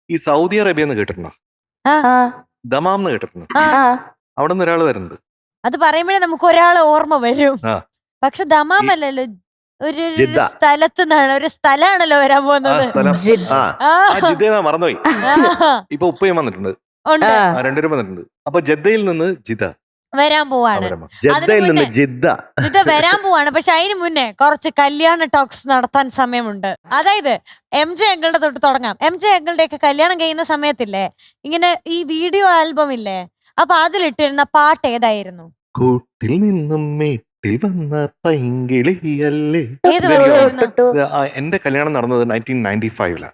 ഈ Saudi Arabia എന്ന് കേട്ടിട്ടുണ്ടോ? ദമാം എന്ന് കേട്ടിട്ടുണ്ടോ? അവിടെ നിന്ന് ഒരാൾ വരുന്നുണ്ട്. അത് പറയുമ്പോഴേ നമുക്ക് ഒരാളെ ഓർമ്മ വരും. പക്ഷെ ദമാം അല്ലല്ലോ, ഒരു സ്ഥലത്ത് നിന്നാണ്, ഒരു സ്ഥലമാണല്ലോ വരാൻ പോകുന്നത്. മറന്നുപോയി. ഇപ്പൊ ഉപ്പയും വന്നിട്ടുണ്ട്, രണ്ടുപേരും വന്നിട്ടുണ്ട്. അപ്പൊ ജദ്ദയിൽ നിന്ന് ജിദ്ദ വരാൻ പോവാണ്. ജിദ്ദ വരാൻ പോവാണ്. പക്ഷെ അതിന് മുന്നേ കുറച്ച് കല്യാണ ടോക്സ് നടത്താൻ സമയമുണ്ട്. അതായത് MJ അങ്കിളുടെ തൊട്ട് തുടങ്ങാം. MJ അങ്കിളുടെ ഒക്കെ കല്യാണം കഴിയുന്ന സമയത്തില്ലേ ഇങ്ങനെ ഈ വീഡിയോ ആൽബം ഇല്ലേ, അപ്പൊ അതിലിട്ടിരുന്ന പാട്ട് ഏതായിരുന്നു? കൂട്ടിൽ നിന്നും മേട്ടിൽ വന്ന പൈങ്കിളിയല്ലേ. എന്റെ കല്യാണം നടന്നത് 1995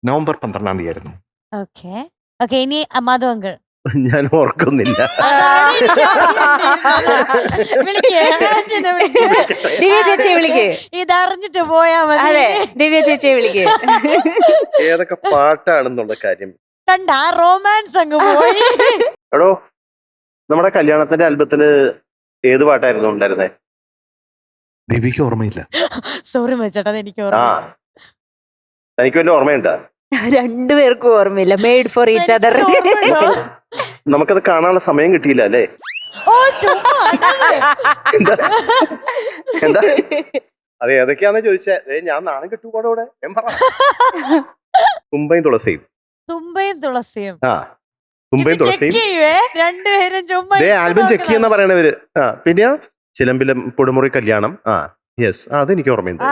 നവംബർ 12 ആയിരുന്നു. ഓക്കെ ഇനി മാധവ് അങ്കിൾ. ഞാൻ ഓർക്കുന്നില്ല. ദിവ്യ ചേച്ചിയെ വിളിക്കേ, ഇതറിഞ്ഞിട്ട് പോയാ മതി. അതെ, ദിവ്യ ചേച്ചിയെ വിളിക്കേ. ഏതൊക്കെ പാട്ടാണെന്നുള്ള കാര്യം കണ്ട, റൊമാൻസ് അങ്ങ് പോയി. എടോ, നമ്മുടെ കല്യാണത്തിന്റെ ആൽബത്തില് ഏത് പാട്ടായിരുന്നു ഉണ്ടായിരുന്നേ? ദിവ്യക്ക് ഓർമ്മയില്ല. സോറി മച്ചേട്ടാ, എനിക്ക് ഓർമ്മ. തനിക്ക് വല്ല ഓർമ്മയുണ്ടാ? രണ്ടുപേർക്കും ഓർമ്മയില്ല. Made for each other. നമുക്കത് കാണാനുള്ള സമയം കിട്ടിയില്ല അല്ലേ? എന്താ അത് ഏതൊക്കെയാന്ന് ചോദിച്ചേ? ഞാൻ നാണം കിട്ടുപാടെ കൂടെ തുമ്പയും തുളസിയും. തുമ്പയും തുളസിയും. തുമ്പയും തുളസിയും രണ്ടുപേരും ആൽബം ചെക്ക് ചെയ്യുന്ന പറയണവര്. പിന്നെ ചിലമ്പിലും പൊടുമുറി കല്യാണം. യെസ്, അതെനിക്ക് ഓർമ്മയുണ്ട്.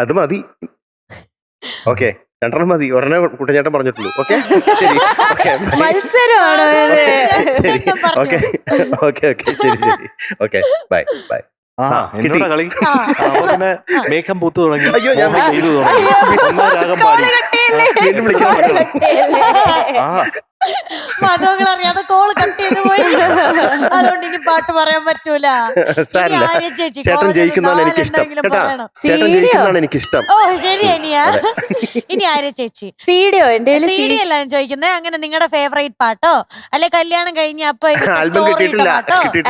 അത് മതി. ഓക്കെ, രണ്ടെണ്ണം മതി. ഒരെണ്ണേ കുട്ടഞ്ചേട്ടൻ പറഞ്ഞിട്ടുള്ളൂ. ഓക്കെ, ശരി. മത്സരമാണോ? ശരി, ഓക്കെ ഓക്കെ ഓക്കെ, ശരി ശരി, ഓക്കെ, ബൈ ബൈ. കളി പിന്നെ മേഘം പൂത്തു തുടങ്ങി. അയ്യോ, ഞാൻ രാഗം പാടി വീണ്ടും വിളിക്കാൻ പറ്റുള്ളൂ. മതങ്ങൾ അറിയാതെ കോള് കട്ട് ചെയ്ത് പോയി. അതുകൊണ്ട് ഇനി പാട്ട് പറയാൻ പറ്റൂല. ചേട്ടൻ ജയിക്കുന്നതാണ് എനിക്കിഷ്ടം. ചേട്ടൻ ജയിക്കുന്നതാണ് എനിക്കിഷ്ടം. ഓ ശരി. ഇനി ആര്യ ചേച്ചി. സീഡിയോ? എന്റെ സീഡി അല്ല ഞാൻ ചോദിക്കുന്നത്. അങ്ങനെ നിങ്ങളുടെ ഫേവറേറ്റ് പാട്ടോ അല്ലെ കല്യാണം കഴിഞ്ഞ അപ്പൊ ആൽബം കിട്ടിയിട്ടില്ല.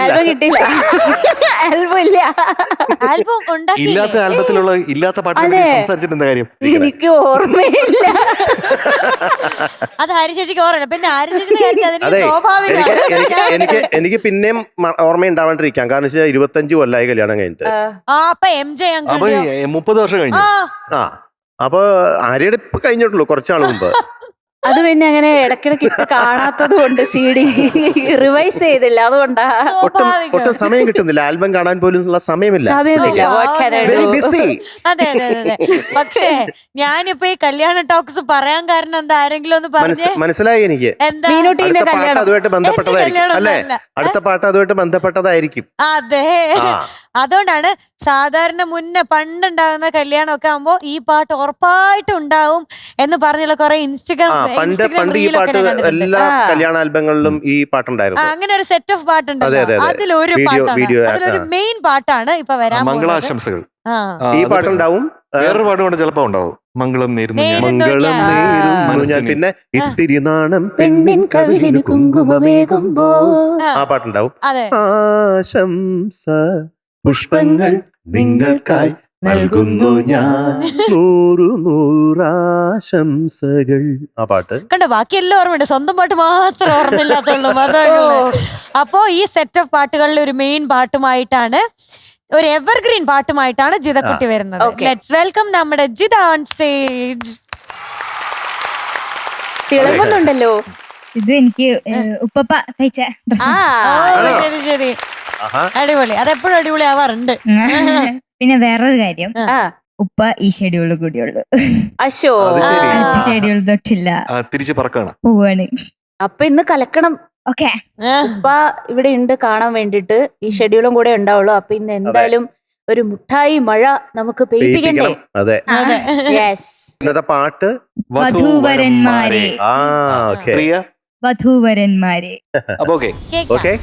ആൽബം കിട്ടിയില്ല. ആൽബം ഇല്ല. ആൽബം ഉണ്ടാക്കി ഇല്ലാത്ത ആൽബത്തിലുള്ള ഇല്ലാത്ത പാട്ട് സംസാരിച്ചിട്ട് കാര്യം എനിക്ക് ഓർമ്മയില്ല. അത് ആര്യ ചേച്ചിക്ക് ഓർമ്മയില്ല. പിന്നെ ആര്യ ചേച്ചിയുടെ കാര്യം അതെ, എനിക്ക് പിന്നെയും ഓർമ്മയുണ്ടാവാണ്ടിരിക്കാം. കാരണം 25 കൊല്ലായി കല്യാണം കഴിഞ്ഞിട്ട്. അപ്പൊ MJ അങ്കിൾ 30 വർഷം കഴിഞ്ഞു. അപ്പൊ ആര്യയുടെ ഇപ്പൊ കഴിഞ്ഞിട്ടുള്ളൂ, കുറച്ചാൾ മുമ്പ്. അത് പിന്നെ അങ്ങനെ ഇടക്കിടക്ക് ഇട്ട് കാണാത്തത് കൊണ്ട് CD റിവൈസ് ചെയ്തില്ല. അതുകൊണ്ടാ ഒട്ടും സമയം കിട്ടുന്നില്ല. ആൽബം കാണാൻ പോലും ഉള്ള സമയമില്ല. Very busy. അതെ അതെ അതെ. പക്ഷേ ഞാനിപ്പോ ഈ കല്യാണ ടോക്സ് പറയാൻ കാരണം എന്താ, ആരെങ്കിലും ഒന്ന് പറഞ്ഞേ. മനസ്സിലായി എനിക്ക്. എന്താ? മീനുട്ടീന്റെ പാട്ട് അതുമായിട്ട് ബന്ധപ്പെട്ടതായിരിക്കും അല്ലേ? അടുത്ത പാട്ട് അതുമായിട്ട് ബന്ധപ്പെട്ടതായിരിക്കും. അതെ, അതുകൊണ്ടാണ് സാധാരണ മുന്നേ പണ്ടുണ്ടാകുന്ന കല്യാണമൊക്കെ ആകുമ്പോ ഈ പാട്ട് ഉറപ്പായിട്ടും ഉണ്ടാവും എന്ന് പറഞ്ഞുള്ള കുറെ ഇൻസ്റ്റഗ്രാം പണ്ട് ഈ പാട്ട് എല്ലാ കല്യാണ ആൽബങ്ങളിലും ഈ പാട്ടുണ്ടായിരുന്നു. അങ്ങനെ ഒരു സെറ്റ് ഓഫ് പാട്ടുണ്ടല്ലോ. അതിലൊരു പാട്ടാണ്, അതിലൊരു മെയിൻ പാട്ടാണ് ഇപ്പൊ വരാൻ. മംഗളാശംസകൾ. ഈ പാട്ടുണ്ടാവും. വേറൊരു പാട്ട് കൊണ്ട് ചിലപ്പോ ഉണ്ടാവും. മംഗളം നേരുന്നു മംഗളം നേരുന്നു ഞാൻ, പിന്നെ ഇത്തിരി നാണം പെണ്ണിൻ കവിളിന് കുങ്കുമമേകുമ്പോ ആ പാട്ടുണ്ടാവും. ആശംസ പുഷ്പങ്ങൾ നിങ്ങൾക്കായി നൽകുന്നു ഞാൻ 100 ആ പാട്ട് കണ്ടോ. ബാക്കി എല്ലാം ഓർമ്മയുണ്ട്, സ്വന്തം പാട്ട് മാത്രം ഓർമ്മയില്ലാത്തുള്ളൂ. അപ്പോ ഈ സെറ്റ് ഓഫ് പാട്ടുകളിൽ ഒരു മെയിൻ പാട്ടുമായിട്ടാണ്, ഒരു എവർഗ്രീൻ പാട്ടുമായിട്ടാണ് ജിതക്കുട്ടി വരുന്നത്. ലെറ്റ്സ് വെൽക്കം നമ്മുടെ ജിത ഓൺ സ്റ്റേജ്. തിളങ്ങുന്നുണ്ടല്ലോ. ഇത് എനിക്ക് ഉപ്പപ്പ തയ്ച്ച ശരി, അടിപൊളി. അതെപ്പോഴും അടിപൊളി ആവാറുണ്ട്. പിന്നെ വേറൊരു കാര്യം, ഉപ്പ ഈ ഷെഡ്യൂള് കൂടിയുള്ളു. അശോ, അടുത്ത ഷെഡ്യൂൾ തൊട്ടില്ല, തിരിച്ചു പറക്കാണ് പോവാണ്. അപ്പൊ ഇന്ന് കലക്കണം. ഓക്കെ, ഉപ്പ ഇവിടെ ഉണ്ട് കാണാൻ വേണ്ടിട്ട്. ഈ ഷെഡ്യൂളും കൂടെ ഉണ്ടാവുള്ളൂ. അപ്പൊ ഇന്ന് എന്തായാലും ഒരു മുട്ടായി മഴ നമുക്ക് പെയ്യിപ്പിക്കണ്ടേ? അതെ. ഇന്നത്തെ പാട്ട് വധൂവരന്മാരെ. വധൂവരന്മാരെ. അപ്പൊ ഓക്കെ ഓക്കെ.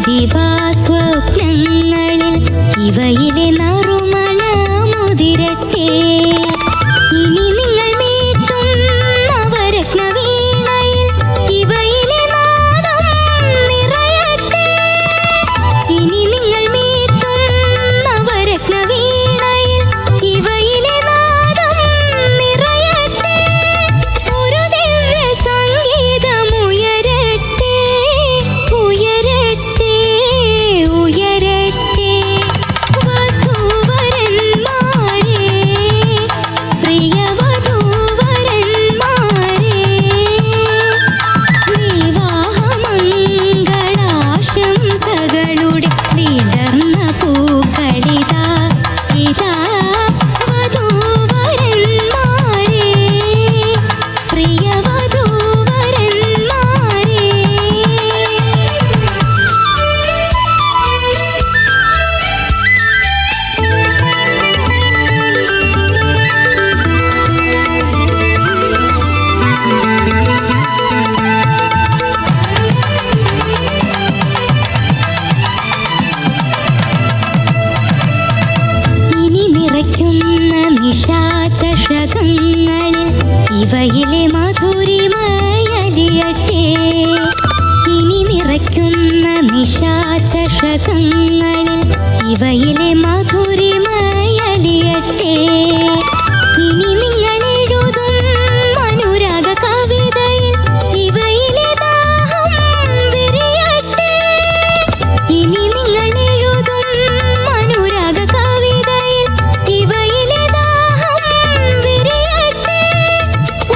പതിവാ സ്വപ്നങ്ങളിൽ ഇവയിലെ നറുമണ മുതിരട്ടെ. ഇനി നിങ്ങൾ മീട്ടും നവരത്ന വീണയിൽ ഇവയിലെ നാദം നിറയട്ടെ. ഇനി നിങ്ങൾ മീട്ടും നവരത്ന വീണയിൽ ഇവയിലെ നാദം നിറയട്ടെ. ഒരു ദിവ്യ സംഗീതം ഉയരട്ടെ, ഉയരട്ടെ, ഉയരട്ടെ. വധൂവരന്മാരെ, പ്രിയ വധൂവരന്മാരെ, വിവാഹമംഗളാശംസകളുടെ വിടർന്ന പൂക്കളിതാ ഇതാ. വധൂവരന്മാരെ, പ്രിയ വധൂവരന്മാരെ. ഇനി നിറയ്ക്കുന്ന നിശാചഷകങ്ങളിൽ ഇവയിലെ മധുരിമയലിയട്ടെ. ഇനി നിറയ്ക്കുന്ന നിശാചഷകങ്ങളിൽ ഇവയിലെ മധുരിമയലിയട്ടെ. ഇനി നിങ്ങൾ എഴുതും അനുരാഗ കവിതയിൽ ഇവയിലെ ദാഹം വിരിയട്ടെ. ഇനി നിങ്ങൾ എഴുതും അനുരാഗ കവിതയിൽ ഇവയിലെ ദാഹം വിരിയട്ടെ.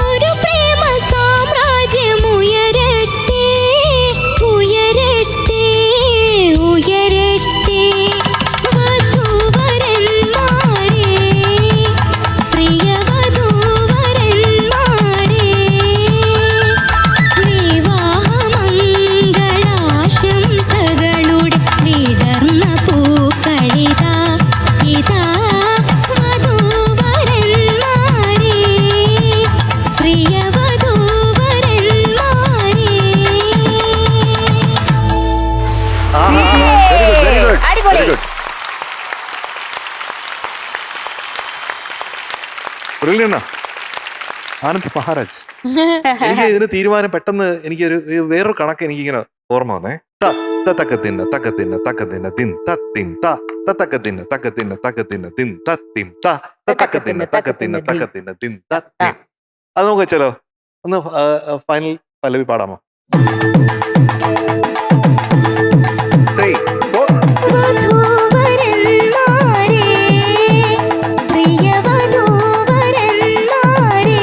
ഒരു പ്രേമ സാമ്രാജ്യം ഉയരട്ടെ, ഉയരട്ടെ, ഉയരട്ടെ. വധൂവരന്മാരെ, പ്രിയ വധൂവരന്മാരെ, വിവാഹമംഗളാശംസകളുടെ വിടർന്ന പൂക്കളിതാ ഇതാ. വധൂവരന്മാരെ, പ്രിയ വധൂവരന്മാരെ. വെരി ഗുഡ് അടിപൊളി. Very good. Brilliant Anand Maharaj. എനിക്ക് ഇതിന് തീരുമാനം പെട്ടെന്ന് എനിക്കൊരു വേറൊരു കണക്ക് എനിക്കിങ്ങനെ ഓർമ്മ വന്നേ. തക്കത്തിന് തക്കത്തിന് തക്കത്തിന് തിൻ തത്തിൻ തക്കത്തിന് തക്കത്തിന് തക്കത്തിന് തിൻ തത്തിൻ തക്കത്തിന് തക്കത്തിന് തക്കത്തിന് തിൻ തത്തിൻ. അത് നമുക്ക് വെച്ചാലോ? ഒന്ന് ഫൈനൽ പല്ലവി പാടാമോ? 3, 4. വധൂവരന്മാരെ, പ്രിയ വധൂവരന്മാരെ,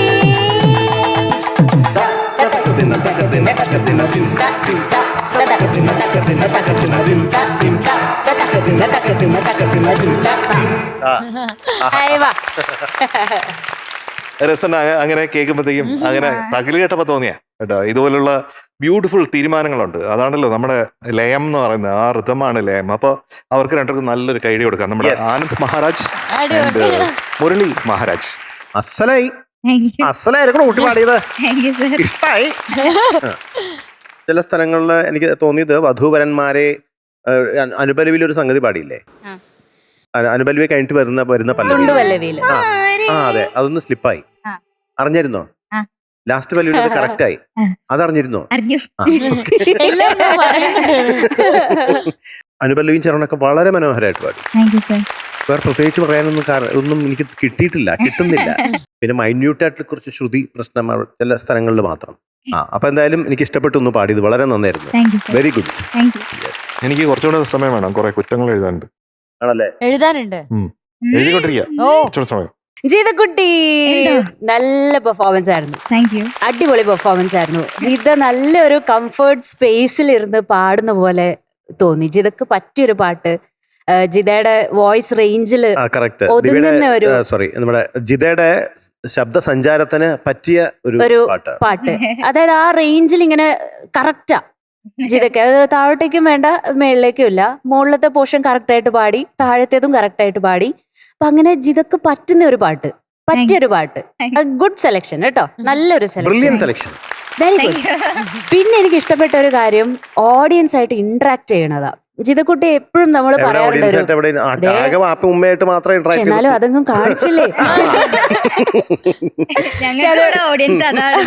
തക്കത്തിന് തക്കത്തിന് തക്കത്തിന് തിൻ തിൻ തക്കത്തിന് തക്കത്തിന് തക്കത്തിന് തിൻ തിൻ തക്കത്തിന് തക്കത്തിന് തക്കത്തിന് തിൻ തിൻ. അയവാ. രസം അങ്ങനെ കേൾക്കുമ്പോഴത്തേക്കും അങ്ങനെ തകില് കേട്ടപ്പോ തോന്നിയാ കേട്ടോ. ഇതുപോലുള്ള ബ്യൂട്ടിഫുൾ തീരുമാനങ്ങളുണ്ട്. അതാണല്ലോ നമ്മുടെ ലയം എന്ന് പറയുന്നത്. ആ ഋതമാണ് ലയം. അപ്പൊ അവർക്ക് രണ്ടുപേർക്കും നല്ലൊരു കൈഡി കൊടുക്കാം. നമ്മുടെ Yes. ആനന്ദ് മഹാരാജ് അടിപൊളി. and മുരളി മഹാരാജ്. അസലായി താങ്ക് യു, അസലായിരിക്കണം ഊട്ടി പാടിയത്. Thank you sir. ഇഷ്ടായി. ചില സ്ഥലങ്ങളിൽ എനിക്ക് തോന്നിയത് വധൂവരന്മാരെ അനുപലവിയിൽ ഒരു സംഗതി പാടിയില്ലേ? അനുപലവി കഴിഞ്ഞിട്ട് വരുന്ന പല്ലവി. തുണ്ടുവല്ലവിയില്. ആ അതെ, അതൊന്ന് സ്ലിപ്പായി. ആ. അറിഞ്ഞിരുന്നോ? ആ. ലാസ്റ്റ് പല്ലവിയുടെ കറക്റ്റ് ആയി. അതറിഞ്ഞിരുന്നോ? അറിഞ്ഞു. ആ, okay. എല്ലാം ഞാൻ പറയുന്നുണ്ട്. അനുപല്ലവിയും ചരണമൊക്കെ വളരെ മനോഹരമായിട്ട് പാടി. Thank you sir. വേറെ പ്രത്യേകിച്ച് പറയാനൊന്നും ഒന്നും എനിക്ക് കിട്ടുന്നില്ല. പിന്നെ മൈന്യൂട്ടായിട്ട് കുറച്ച് ശ്രുതി പ്രശ്നം ചില സ്ഥലങ്ങളിൽ മാത്രം. അപ്പൊ എന്തായാലും എനിക്ക് ഇഷ്ടപ്പെട്ടു ഒന്ന് പാടിയത്. വളരെ നന്നായിരുന്നു. Thank you sir. Very good. Thank you. എനിക്ക് കുറച്ചുകൂടെ സമയം വേണം. കുറെ കുറ്റങ്ങൾ എഴുതാനുണ്ട്. ആണല്ലേ? എഴുതാനുണ്ട്. എഴുതിക്കൊണ്ടിരിക്കുക. ഓ, കുറച്ചുകൂടെ സമയം. ജിതക്കുട്ടി എന്തോ? നല്ല പെർഫോമൻസ് ആയിരുന്നു. Thank you. അടിപൊളി പെർഫോമൻസ് ആയിരുന്നു. ജിത നല്ലൊരു കംഫർട്ട് സ്പേസിൽ ഇരുന്ന് പാടുന്ന പോലെ തോന്നി. ജിതക്ക് പറ്റിയൊരു പാട്ട്. ജിതയുടെ വോയിസ് റേഞ്ചില് ഒതുങ്ങുന്ന ഒരു സോറി നമ്മുടെ ജിതയുടെ ശബ്ദ സഞ്ചാരത്തിന് പറ്റിയ ഒരു പാട്ട്. അതായത് ആ റേഞ്ചിൽ ഇങ്ങനെ കറക്റ്റാ ജിതക്ക്. അത് താഴോട്ടേക്കും വേണ്ട മേളിലേക്കും ഇല്ല. മുകളിലത്തെ പോർഷൻ കറക്റ്റ് ആയിട്ട് പാടി, താഴത്തേതും കറക്റ്റ് ആയിട്ട് പാടി. അപ്പൊ അങ്ങനെ ജിതക്ക് പറ്റുന്ന ഒരു പാട്ട്, പറ്റിയൊരു പാട്ട്. ഗുഡ് സെലക്ഷൻ കേട്ടോ. നല്ലൊരു സെലക്ഷൻ. Very good. പിന്നെ എനിക്ക് ഇഷ്ടപ്പെട്ട ഒരു കാര്യം ഓഡിയൻസ് ആയിട്ട് ഇന്ററാക്ട് ചെയ്യണതാ. ജിതക്കുട്ടി എപ്പോഴും നമ്മൾ പറയാറുണ്ട് ഉമ്മയായിട്ട് മാത്രമേ പക്ഷെ എന്നാലും അതൊന്നും കാണിച്ചില്ലേ. ഞങ്ങളുടെ ഓഡിയൻസ് അതാണ്.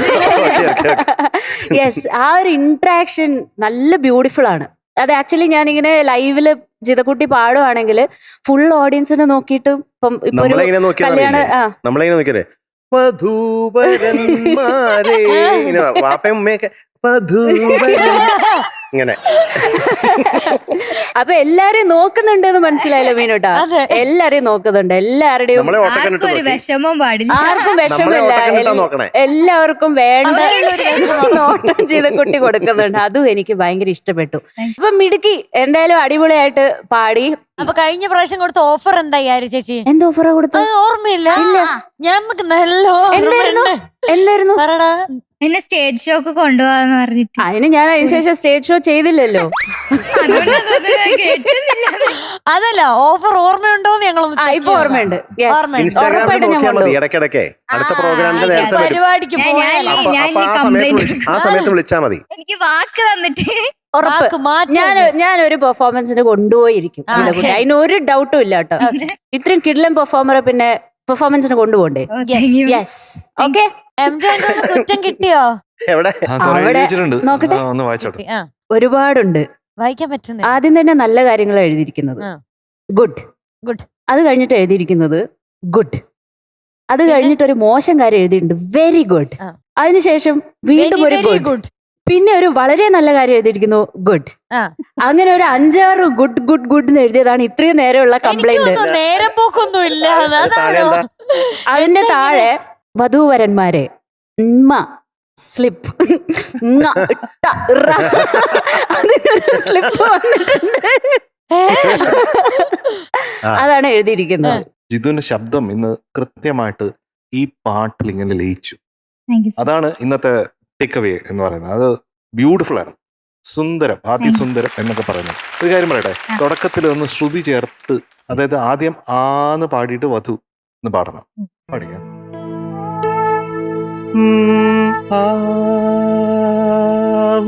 യെസ്, ആ ഒരു ഇന്ററാക്ഷൻ നല്ല ബ്യൂട്ടിഫുൾ ആണ്. അത് ആക്ച്വലി ഞാനിങ്ങനെ ലൈവില് ജിതക്കുട്ടി പാടുവാണെങ്കിൽ ഫുൾ ഓഡിയൻസിനെ നോക്കിയിട്ട് ഇപ്പൊ ഒരു കല്യാണം നമ്മളെങ്ങനെ നോക്കിയേ വധൂവരന്മാരെ വാപ്പയും ഉമ്മയൊക്കെ ഇങ്ങനെ. അപ്പൊ എല്ലാരെയും നോക്കുന്നുണ്ട് എന്ന് മനസ്സിലായല്ലോ മീനോട്ടാ. എല്ലാരെയും നോക്കുന്നുണ്ട്, എല്ലാവരുടെയും ആർക്കും ഒരു വിഷമം പാടില്ല. ആർക്കും വിഷമില്ല, എല്ലാവർക്കും വേണ്ട നോട്ടം ജിതക്കുട്ടി കൊടുക്കുന്നുണ്ട്. അതും എനിക്ക് ഭയങ്കര ഇഷ്ടപ്പെട്ടു. അപ്പൊ മിടുക്കി, എന്തായാലും അടിപൊളിയായിട്ട് പാടി. അപ്പൊ കഴിഞ്ഞ പ്രാവശ്യം കൊടുത്ത ഓഫർ എന്തായി ആര് ചേച്ചി? എന്ത് ഓഫറാ കൊടുത്തത്? ഓർമ്മയില്ല. ഞമ്മക്ക് നല്ല എന്തായിരുന്നു പറടാ. എന്നെ സ്റ്റേജ് ഷോക്ക് കൊണ്ടുപോകാന്ന് പറഞ്ഞിട്ട്. അതിന് ഞാൻ അതിനുശേഷം സ്റ്റേജ് ഷോ ചെയ്തില്ലല്ലോ. അതല്ല, ഓഫർ ഓർമ്മയുണ്ടോന്ന് ഞങ്ങളൊന്ന് ഇപ്പൊ ഓർമ്മയുണ്ട്. ഇൻസ്റ്റാഗ്രാമിൽ നോക്കിയാൽ മതി ഇടയ്ക്കിടയ്ക്ക്. അടുത്ത പ്രോഗ്രാമിന്റെ നേരത്തെ വരും. പരിപാടിക്ക് ആ സമയത്ത് വിളിച്ചാ മതി. എനിക്ക് വാക്ക് തന്നിട്ട് ഉറപ്പ് ഞാനൊരു പെർഫോമൻസിന് കൊണ്ടുപോയിരിക്കും. അതിന് ഒരു ഡൗട്ടും ഇല്ല കേട്ടോ. ഇത്രയും കിഡ്ലൻ പെർഫോമറെ പിന്നെ പെർഫോമൻസിന് കൊണ്ടുപോകണ്ടേ? Yes, okay. കുറ്റം കിട്ടിയോ? എവിടെ നോക്കട്ടെ. ഒന്ന് വായിച്ചോട്ടെ. ഒരുപാടുണ്ട്, വായിക്കാൻ പറ്റുന്നില്ല. ആദ്യം തന്നെ നല്ല കാര്യങ്ങൾ എഴുതിയിരിക്കുന്നത് ഗുഡ് ഗുഡ്. അത് കഴിഞ്ഞിട്ട് എഴുതിയിരിക്കുന്നത് ഗുഡ്. അത് കഴിഞ്ഞിട്ട് ഒരു മോശം കാര്യം എഴുതിയിട്ടുണ്ട്, വെരി ഗുഡ്. അതിനുശേഷം വീണ്ടും ഒരു ഗുഡ്. പിന്നെ ഒരു വളരെ നല്ല കാര്യം എഴുതിയിരിക്കുന്നു, ഗുഡ്. അങ്ങനെ ഒരു 5-6 ഗുഡ് ഗുഡ് ഗുഡ് എന്ന് എഴുതിയതാണ് ഇത്രയും നേരമുള്ള കംപ്ലൈന്റ്. നേരം പോക്കൊന്നും ഇല്ല. അതിന്റെ താഴെ വധൂവരന്മാരെ സ്ലിപ്പ് സ്ലിപ്പ് വന്നിട്ടുണ്ട്. അതാണ് എഴുതിയിരിക്കുന്നത്. ജിതുവിന്റെ ശബ്ദം ഇന്ന് കൃത്യമായിട്ട് ഈ പാട്ടിൽ ഇങ്ങനെ ലയിച്ചു. അതാണ് ഇന്നത്തെ ടേക്ക് അവേ എന്ന് പറയുന്നത്. അത് ബ്യൂട്ടിഫുൾ ആണ്, സുന്ദരം, അതിസുന്ദരം എന്നൊക്കെ പറയുന്നത്. ഒരു കാര്യം പറയട്ടെ, തുടക്കത്തിൽ ഒന്ന് ശ്രുതി ചേർത്ത്, അതായത് ആദ്യം ആന്ന് പാടിയിട്ട് വധു എന്ന് പാടണം. പാടിയ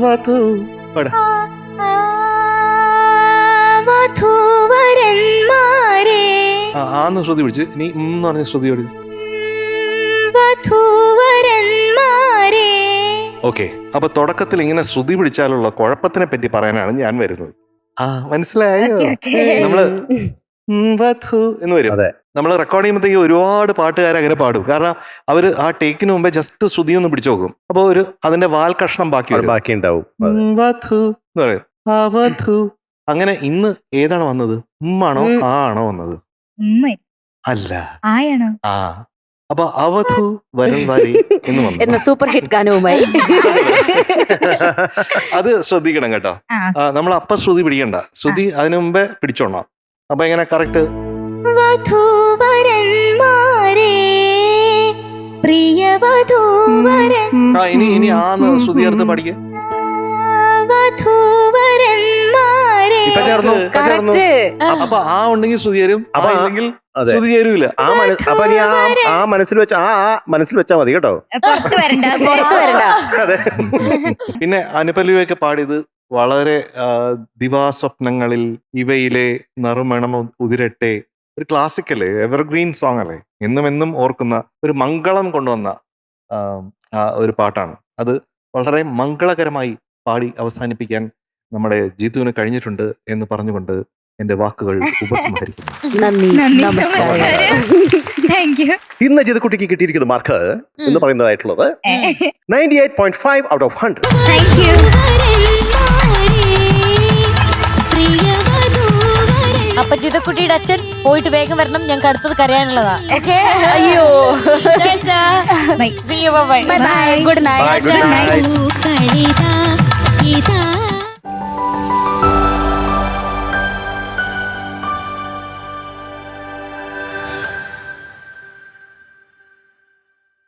വധു പാട. വധൂവരന്മാരെ ആന്ന് ശ്രുതി പിടിച്ച്, ഇനി എന്ന് പറഞ്ഞ ശ്രുതി പിടിച്ച്. വധൂവരന്മാരെ. ഓക്കെ, അപ്പൊ തുടക്കത്തിൽ ഇങ്ങനെ ശ്രുതി പിടിച്ചാലുള്ള കുഴപ്പത്തിനെ പറ്റി പറയാനാണ് ഞാൻ വരുന്നത്. മനസ്സിലായോ? നമ്മള് വധു എന്ന് വരും. നമ്മൾ റെക്കോർഡ് ചെയ്യുമ്പോഴത്തേക്ക് ഒരുപാട് പാട്ടുകാർ അങ്ങനെ പാടും. കാരണം അവര് ആ ടേക്കിന് മുമ്പേ ജസ്റ്റ് ശ്രുതി ഒന്ന് പിടിച്ചു നോക്കും. അപ്പൊ ഒരു അതിന്റെ വാൽ കഷ്ണം ബാക്കി ഉണ്ടാവും. വധു എന്ന് പറയും. വധു. അങ്ങനെ ഇന്ന് ഏതാണ് വന്നത്? ആണോ ആണോ വന്നത്? അല്ല, ആയാണോ? അപ്പൊ അവധു വരൻ വരി എന്ന് വന്നു. സൂപ്പർ ഹിറ്റ് ഗാനവുമായി അത് ശ്രദ്ധിക്കണം കേട്ടോ. നമ്മൾ അപ്പ ശ്രുതി പിടിക്കണ്ട, ശ്രുതി അതിനു മുമ്പേ പിടിച്ചോണം. അപ്പൊ എങ്ങനെ കറക്റ്റ്? വധൂവരന്മാരെ പ്രിയ വധൂവരൻ. ഇനി ആന്ന് ശ്രുതി ചേർത്ത് പഠിക്കേ. വധൂവരന്മാരെ. അപ്പൊ ആ ഉണ്ടെങ്കിൽ ശ്രുതി ചേരും, അപ്പൊ അല്ലെങ്കിൽ ശ്രുതി ചേരൂല. അപ്പൊ നീ ആ മനസ്സിൽ വെച്ച മനസ്സിൽ വെച്ചാ മതി കേട്ടോ. അതെ. പിന്നെ അനുപല്ലവിയൊക്കെ പാടിയത് വളരെ ദിവാസ്വപ്നങ്ങളിൽ ഇവയിലെ നറുമണം ഉതിരട്ടെ, ഒരു ക്ലാസിക്കല് എവർഗ്രീൻ സോങ് അല്ലേ, എന്നും എന്നും ഓർക്കുന്ന ഒരു മംഗളം കൊണ്ടുവന്ന ഒരു പാട്ടാണ്. അത് വളരെ മംഗളകരമായി പാടി അവസാനിപ്പിക്കാൻ നമ്മുടെ ജിതുവിന് കഴിഞ്ഞിട്ടുണ്ട് എന്ന് പറഞ്ഞുകൊണ്ട് എന്റെ വാക്കുകൾ ഉപസംഹരിക്കുന്നു. നന്ദി, നമസ്കാരം. ഇന്ന് ജിതുക്കുട്ടിക്ക് കിട്ടിയിരിക്കുന്ന മാർക്ക് എന്ന് പറയുന്നതായിട്ടുള്ളത് 98.5 out of 100. അപ്പൊ ജിതക്കുട്ടിയുടെ അച്ഛൻ പോയിട്ട് വേഗം വരണം, ഞങ്ങൾക്ക് അടുത്തത് കരയാനുള്ളതാ. ഓക്കെ, അയ്യോ, bye, see you, bye, bye, good night. കളിതാ